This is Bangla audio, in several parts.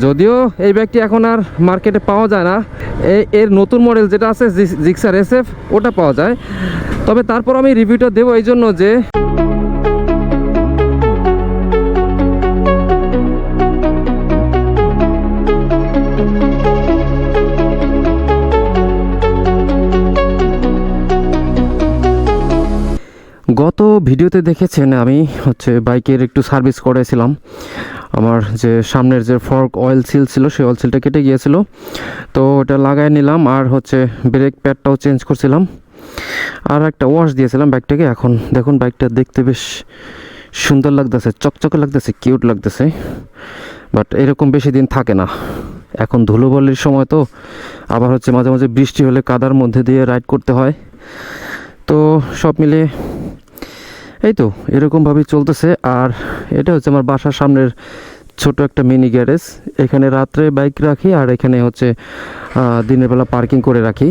যদিও এই বাইকটি এখন আর মার্কেটে পাওয়া যায় না, এর নতুন মডেল যেটা আছে জিক্সার SF ওটা পাওয়া যায়। তবে তারপর আমি রিভিউটা দেবো এই জন্য যে গত ভিডিওতে দেখেছেন আমি বাইকের একটু সার্ভিস করেছিলাম। আমার যে সামনের যে ফর্ক অয়েল সিল ছিল সেই অয়েল সিলটা কেটে গিয়েছিল, তো ওটা লাগাই নিলাম। আর ব্রেক প্যাডটাও চেঞ্জ করছিলাম, আর একটা ওয়াশ দিয়েছিলাম বাইকটাকে। এখন দেখুন বাইকটা দেখতে বেশ সুন্দর লাগতেছে, চকচকে লাগতেছে, কিউট লাগতেছে। বাট এরকম বেশি দিন থাকে না, এখন ধুলোবালির সময় তো, আবার মাঝে মাঝে বৃষ্টি হলে কাদার মধ্যে দিয়ে রাইড করতে হয়। তো সব মিলিয়ে এই তো এরকমভাবেই চলতেছে। আর এটা আমার বাসার সামনের ছোট একটা মিনি গ্যারেজ। এখানে রাত্রে বাইক রাখি, আর এখানে দিনের বেলা পার্কিং করে রাখি।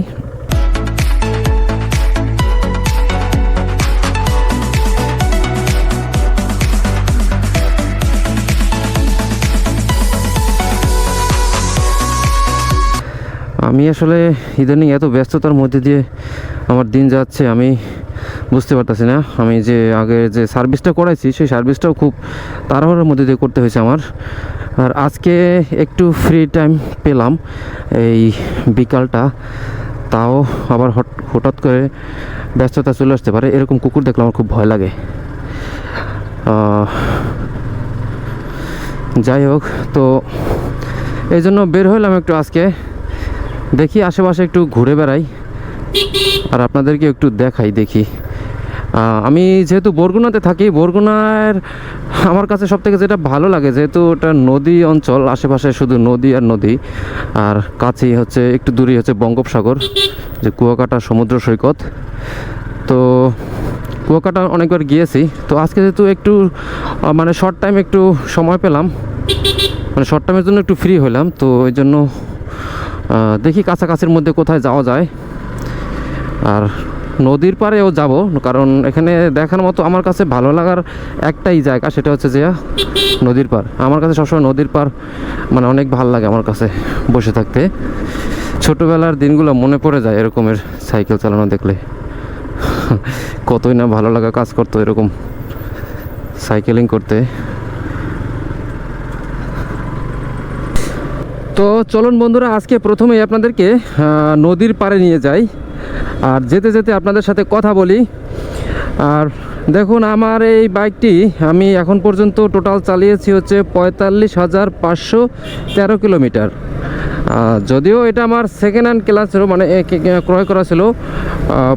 আমি আসলে ইদানিং এত ব্যস্ততার মধ্যে দিয়ে আমার দিন যাচ্ছে, আমি বুঝতে পারতেছি না। আমি যে আগে যে সার্ভিসটা করাইছি সেই সার্ভিসটাও খুব তাড়াহুড়োর মধ্যে দিয়ে করতে হয়েছে আমার। আর আজকে একটু ফ্রি টাইম পেলাম এই বিকালটা, তাও আবার হঠাৎ করে ব্যস্ততা চলে আসতে পারে। এরকম কুকুর দেখলে আমার খুব ভয় লাগে। যাই হোক, তো এই জন্য বের হলাম একটু আজকে, দেখি আশেপাশে একটু ঘুরে বেড়াই আর আপনাদেরকে একটু দেখাই। দেখি আমি যেহেতু বরগুনাতে থাকি, বরগুনার আমার কাছে সবথেকে যেটা ভালো লাগে, যেহেতু ওটা নদী অঞ্চল, আশেপাশে শুধু নদী আর নদী, আর কাছেই একটু দূরেই বঙ্গোপসাগর, যে কুয়াকাটা সমুদ্র সৈকত। তো কুয়াকাটা অনেকবার গিয়েছি। তো আজকে যেহেতু একটু শর্ট টাইম একটু সময় পেলাম, শর্ট টাইমের জন্য একটু ফ্রি হলাম, তো ওই জন্য দেখি কাছাকাছির মধ্যে কোথায় যাওয়া যায়। আর নদীর পাড়েও যাব, কারণ এখানে দেখার মতো আমার কাছে ভালো লাগার একটাই জায়গা, সেটা যে নদীর পাড়। আমার কাছে সবসময় নদীর পাড় অনেক ভালো লাগে আমার কাছে বসে থাকতে। ছোটোবেলার দিনগুলো মনে পড়ে যায় এরকমের সাইকেল চালানো দেখলে। কতই না ভালো লাগা কাজ করতো এরকম সাইকেলিং করতে। তো চলুন বন্ধুরা, আজকে প্রথমেই আপনাদেরকে নদীর পাড়ে নিয়ে যাই, আর যেতে যেতে আপনাদের সাথে কথা বলি। আর দেখুন, আমার এই বাইকটি আমি এখন পর্যন্ত টোটাল চালিয়েছি 45,513 কিলোমিটার। যদিও এটা আমার সেকেন্ড হ্যান্ড কেনা ছিল, ক্রয় করা ছিল,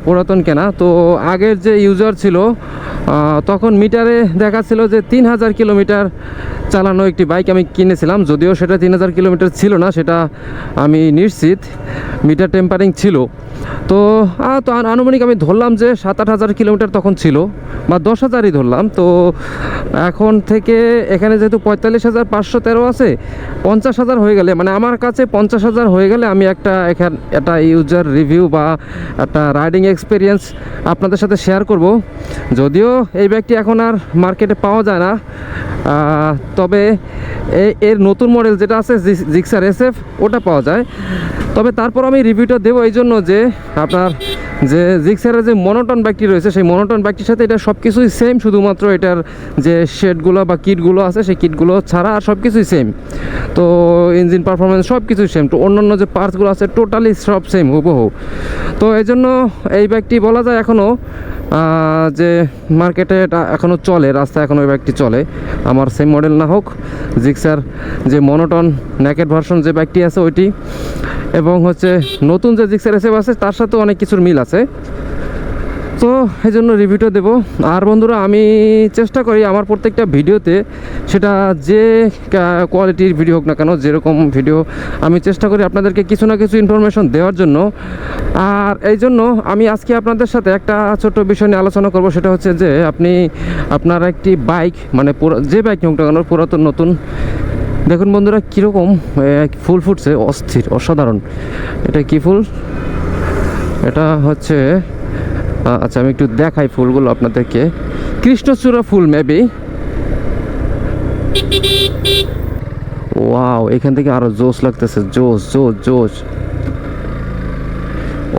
পুরাতন কেনা। তো আগের যে ইউজার ছিল তখন মিটারে দেখাচ্ছিল যে 3,000 কিলোমিটার চালানো একটি বাইক আমি কিনেছিলাম। যদিও সেটা 3,000 কিলোমিটার ছিল না, সেটা আমি নিশ্চিত, মিটার টেম্পারিং ছিল। তো আনুমানিক আমি ধরলাম যে 7-8 হাজার কিলোমিটার তখন ছিল, বা 10,000ই ধরলাম। তো এখন থেকে এখানে যেহেতু 45,513 আছে, 50,000 হয়ে গেলে, আমার কাছে 50,000 হয়ে গেলে আমি একটা ইউজার রিভিউ বা একটা রাইডিং এক্সপিরিয়েন্স আপনাদের সাথে শেয়ার করব। যদিও এই বাইকটি এখন আর মার্কেটে পাওয়া যায় না, তবে এর নতুন মডেল যেটা আছে জিক্সার SF ওটা পাওয়া যায়। তবে তারপর আমি রিভিউটা দেবো এই জন্য যে আপনার যে জিক্সারের যে মনোটন বাইকটি রয়েছে, সেই মনোটন বাইকটির সাথে এটা সব কিছুই সেম, শুধুমাত্র এটার যে শেডগুলো বা কিটগুলো আছে সেই কিটগুলো ছাড়া আর সব কিছুই সেম। তো ইঞ্জিন পারফরমেন্স সব কিছুই সেম, তো অন্যান্য যে পার্টসগুলো আছে টোটালি সব সেম, হুবহু। তো এই জন্য এই বাইকটি বলা যায় এখনও যে মার্কেটে এটা এখনও চলে, রাস্তায় এখনও ওই বাইকটি চলে। আমার সেম মডেল না হোক, জিক্সার যে মনোটন নেকেড ভার্সন যে বাইকটি আছে ওইটি, এবং নতুন যে জিক্সার SF আছে তার সাথেও অনেক কিছুর মিল আছে। তো এই জন্য রিভিউটা দেবো। আর বন্ধুরা, আমি চেষ্টা করি আমার প্রত্যেকটা ভিডিওতে, সেটা যে কোয়ালিটির ভিডিও হোক না কেন, যেরকম ভিডিও, আমি চেষ্টা করি আপনাদেরকে কিছু না কিছু ইনফরমেশন দেওয়ার জন্য। আর এই জন্য আমি আজকে আপনাদের সাথে একটা ছোট্ট বিষয় নিয়ে আলোচনা করব, সেটা যে আপনার একটি বাইক, যে বাইক হোক না কেন, পুরাতন নতুন, দেখুন বন্ধুরা কীরকম ফুল ফুটছে, অস্থির, অসাধারণ। এটা কি ফুল? এটা আচ্ছা আমি একটু দেখাই ফুলগুলো আপনাদেরকে। কৃষ্ণচূড়া ফুল মেবি। ওয়াও, এখান থেকে আরো জোশ লাগতেছে, জোশ জোশ জোশ,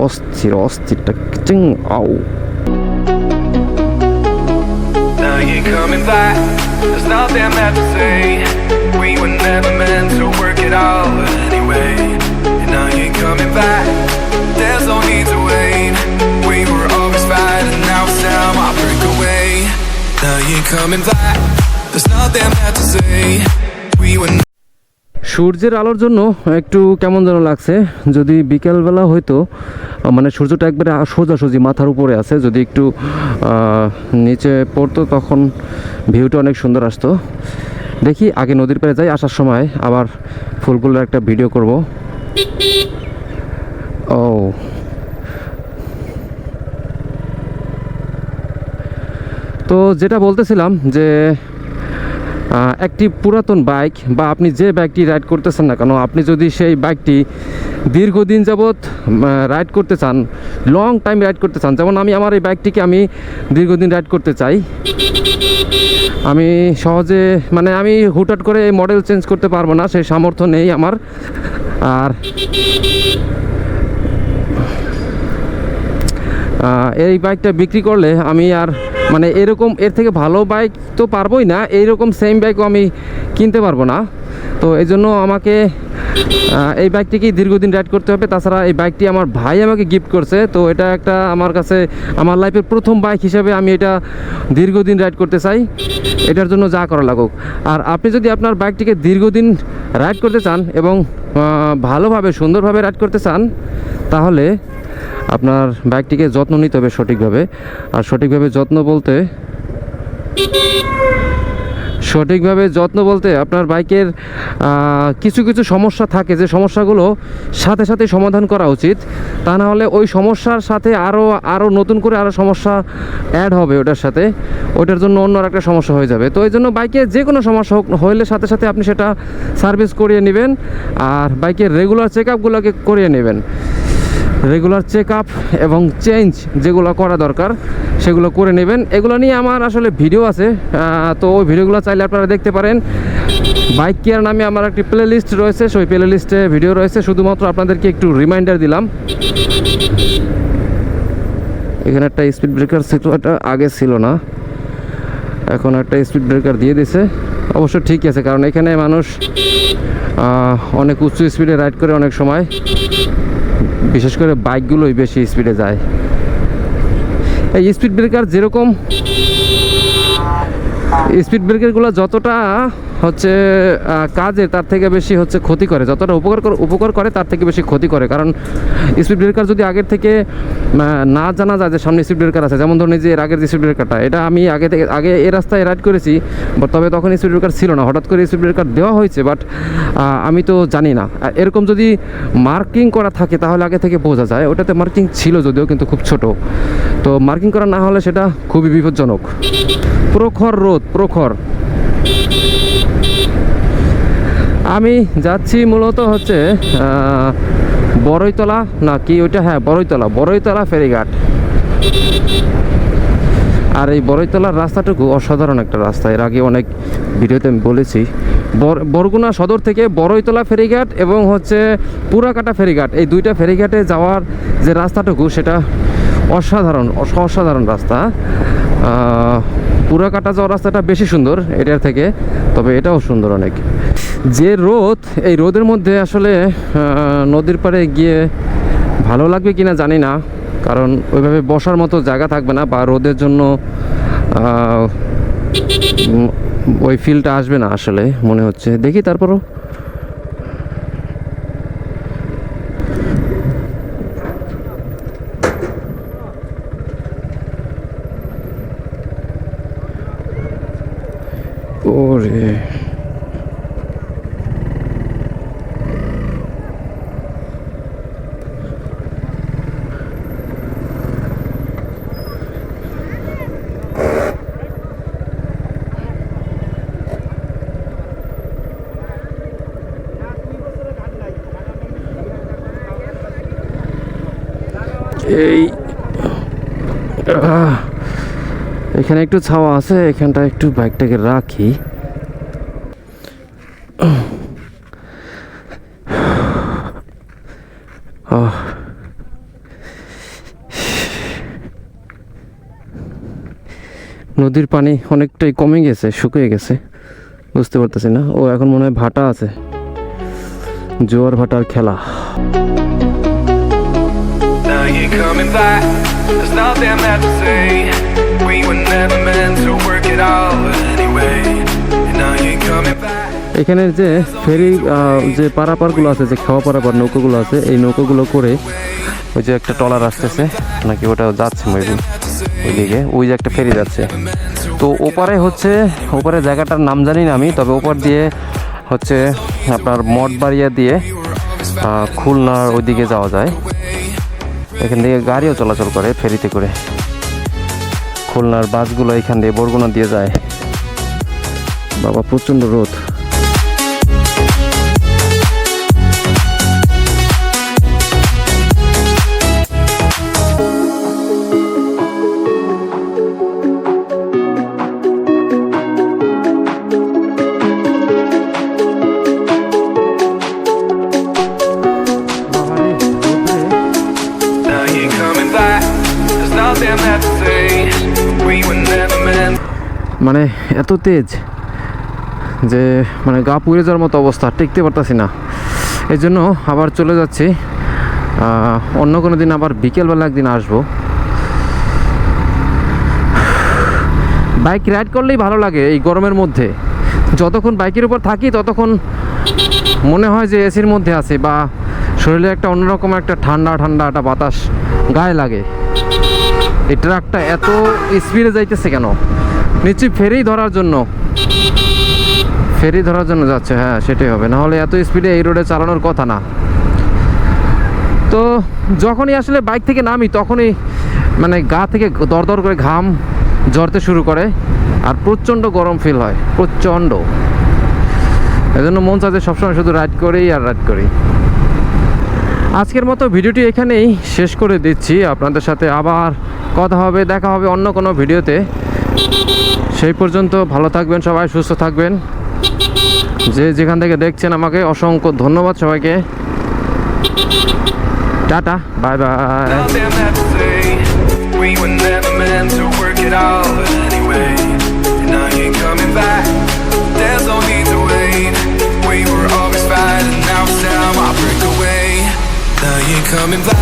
অস্থির অস্থিরটা চিং আউ। Now you're coming back, there's nothing left to say. We were never meant to work it out anyway. And now you're coming back, there's no need to wait. We were always fighting, now it's time I break away. Now you're coming back, there's nothing left to say. We were সূর্যের আলোর জন্য একটু কেমন যেন লাগছে। যদি বিকেলবেলা হয়তো মানে সূর্যটা একবারে সোজাসুজি মাথার উপরে আছে, যদি একটু নিচে পড়তো তখন ভিউটা অনেক সুন্দর আসতো। দেখি আগে নদীর পাড়ে যাই, আসার সময় আবার ফুলগুলোর একটা ভিডিও করব। ও তো যেটা বলতেছিলাম যে একটি পুরাতন বাইক বা আপনি যে বাইকটি রাইড করতেছেন না কেন, আপনি যদি সেই বাইকটি দীর্ঘদিন যাবৎ রাইড করতে চান, লং টাইম রাইড করতে চান, যেমন আমি আমার এই বাইকটিকে আমি দীর্ঘদিন রাইড করতে চাই। আমি সহজে মানে আমি হুটহাট করে এই মডেল চেঞ্জ করতে পারবো না, সেই সামর্থ্য নেই আমার। আর এই বাইকটা বিক্রি করলে আমি আর মানে এরকম এর থেকে ভালো বাইক তো পারবোই না, এইরকম সেম বাইকও আমি কিনতে পারবো না। তো এই জন্য আমাকে এই বাইকটিকেই দীর্ঘদিন রাইড করতে হবে। তাছাড়া এই বাইকটি আমার ভাই আমাকে গিফট করছে, তো এটা একটা আমার কাছে আমার লাইফের প্রথম বাইক হিসাবে আমি এটা দীর্ঘদিন রাইড করতে চাই, এটার জন্য যা করা লাগুক। আর আপনি যদি আপনার বাইকটিকে দীর্ঘদিন রাইড করতে চান এবং ভালোভাবে সুন্দরভাবে রাইড করতে চান, তাহলে আপনার বাইকটিকে যত্ন নিতে হবে সঠিকভাবে। আর সঠিকভাবে যত্ন বলতে আপনার বাইকের কিছু কিছু সমস্যা থাকে, যে সমস্যাগুলো সাথে সাথে সমাধান করা উচিত। তা না হলে ওই সমস্যার সাথে আরও নতুন করে আরও সমস্যা অ্যাড হবে ওটার সাথে, ওটার জন্য অন্য একটা সমস্যা হয়ে যাবে। তো এই জন্য বাইকে যে কোনো সমস্যা হলে সাথে সাথে আপনি সেটা সার্ভিস করিয়ে নেবেন, আর বাইকের রেগুলার চেক আপগুলোকে করিয়ে নেবেন। রেগুলার চেক আপ এবং চেঞ্জ যেগুলো করা দরকার সেগুলো করে নেবেন। এগুলো নিয়ে আমার আসলে ভিডিও আছে, তো ওই ভিডিওগুলো চাইলে আপনারা দেখতে পারেন। বাইক কেয়ার নামে আমার একটি প্লে লিস্ট রয়েছে, সেই প্লে লিস্টে ভিডিও রয়েছে। শুধুমাত্র আপনাদেরকে একটু রিমাইন্ডার দিলাম। এখানে একটা স্পিড ব্রেকার ছিল, এটা আগে ছিল না, এখন একটা স্পিড ব্রেকার দিয়ে দিছে। অবশ্য ঠিক আছে, কারণ এখানে মানুষ অনেক উচ্চ স্পিডে রাইড করে অনেক সময়, বিশেষ করে বাইকগুলোই বেশি স্পিডে যায়। এই স্পিড ব্রেকার যেরকম স্পিড ব্রেকারগুলো যতটা হচ্ছে কাজের তার থেকে বেশি হচ্ছে ক্ষতি করে, যতটা উপকার করে তার থেকে বেশি ক্ষতি করে। কারণ স্পিড ব্রেকার যদি আগের থেকে না জানা যায় যে সামনে স্পিড ব্রেকার আছে, যেমন ধরুন যে এর আগের যে স্পিড ব্রেকারটা, এটা আমি আগে এই রাস্তায় রাইড করেছি, তবে তখন স্পিড ব্রেকার ছিল না, হঠাৎ করে স্পিড ব্রেকার দেওয়া হয়েছে, বাট আমি তো জানি না। এরকম যদি মার্কিং করা থাকে তাহলে আগে থেকে বোঝা যায়। ওটাতে মার্কিং ছিল যদিও, কিন্তু খুব ছোট, তো মার্কিং করা না হলে সেটা খুবই বিপজ্জনক। প্রখর রোদ, প্রখর। আমি যাচ্ছি মূলত হচ্ছে বড়ইতলা না কি ওইটা, হ্যাঁ বড়ইতলা ফেরিঘাট। আর এই বড়ইতলার রাস্তাটুকু অসাধারণ একটা রাস্তা, এর আগে অনেক ভিডিওতে আমি বলেছি। বরগুনা সদর থেকে বড়ইতলা ফেরিঘাট এবং হচ্ছে পুরাকাটা ফেরিঘাট, এই দুইটা ফেরিঘাটে যাওয়ার যে রাস্তাটুকু সেটা অসাধারণ রাস্তা। পুরাকাটা যাওয়ার রাস্তাটা বেশি সুন্দর এটার থেকে, তবে এটাও সুন্দর অনেক। যে রোদ, এই রোদের মধ্যে আসলে নদীর পাড়ে গিয়ে ভালো লাগবে কিনা জানি না, কারণ ওইভাবে বসার মতো জায়গা থাকবে না, বা রোদের জন্য ওই ফিলটা আসবে না আসলে মনে হচ্ছে। দেখি তারপরও ওরে এই এখানে একটু ছাওয়া আছে, এখানটা একটু বাইকটাকে রাখি। নদীর পানি অনেকটাই কমে গেছে, শুকিয়ে গেছে, বুঝতে পারতেছি না। ও এখন মনে হয় ভাটা আছে, জোয়ার ভাটার খেলা। Now you're coming back. There's nothing left to say. We were never meant to work it out anyway. And now you're coming back. এখানের যে ফেরি যে পারাপারগুলো আছে, যে খাওয়া পারাপার নৌকাগুলো আছে, এই নৌকাগুলো করে ওই যে একটা ট্রলার আসতেছে নাকি ওটা যাচ্ছে মেবি ওইদিকে, ওই যে একটা ফেরি যাচ্ছে। তো ওপারে হচ্ছে, ওপারে জায়গাটার নাম জানি না আমি, তবে ওপার দিয়ে হচ্ছে আপনার মঠবাড়িয়া দিয়ে খুলনার ওইদিকে যাওয়া যায়। এখান থেকে গাড়িও চলাচল করে ফেরিতে করে। খুলনার বাসগুলো এখান দিয়ে বরগুনা দিয়ে যায়। বাবা প্রচণ্ড রোদ। Now you're coming back. There's nothing left to say. We were never meant. মানে এত তেজ যে মানে গা পুড়ে যাওয়ার মতো অবস্থা, টিকতে পারতাছি না। এই জন্য আবার চলে যাচ্ছি, অন্য কোনো দিন আবার বিকেলবেলা একদিন আসবো। বাইক রাইড করলেই ভালো লাগে এই গরমের মধ্যে। যতক্ষণ বাইকের উপর থাকি ততক্ষণ মনে হয় যে এসির মধ্যে আছে, বা শরীরে একটা অন্যরকম একটা ঠান্ডা ঠান্ডা একটা বাতাস গায়ে লাগে। এই ট্রাকটা এত স্পিডে যাইতেছে কেন? নিশ্চয়ই ফেরি ধরার জন্য, ফেরি ধরার জন্য যাচ্ছে। হ্যাঁ সেটাই হবে, নাহলে এত স্পিডে এই রোডে চালানোর কথা না। তো যখনই আসলে বাইক থেকে নামি তখনই মানে গা থেকে দরদর করে ঘাম ঝরতে শুরু করে, আর প্রচণ্ড গরম ফিল হয়, প্রচণ্ড। এজন্য মন চাচ্ছে সবসময় শুধু রাইড করেই আর রাইড করি। আজকের মতো ভিডিওটি এখানেই শেষ করে দিচ্ছি। আপনাদের সাথে আবার কথা হবে, দেখা হবে অন্য কোনো ভিডিওতে। সেই পর্যন্ত ভালো থাকবেন সবাই, সুস্থ থাকবেন। যে যেখান থেকে দেখছেন আমাকে অসংখ্য ধন্যবাদ সবাইকে। Tata, bye bye. Nothing left to say. We were never meant to work it out anyway. And now you're coming back. There's no need to wait. We were always fighting, now it's time I break away. Now you're coming back.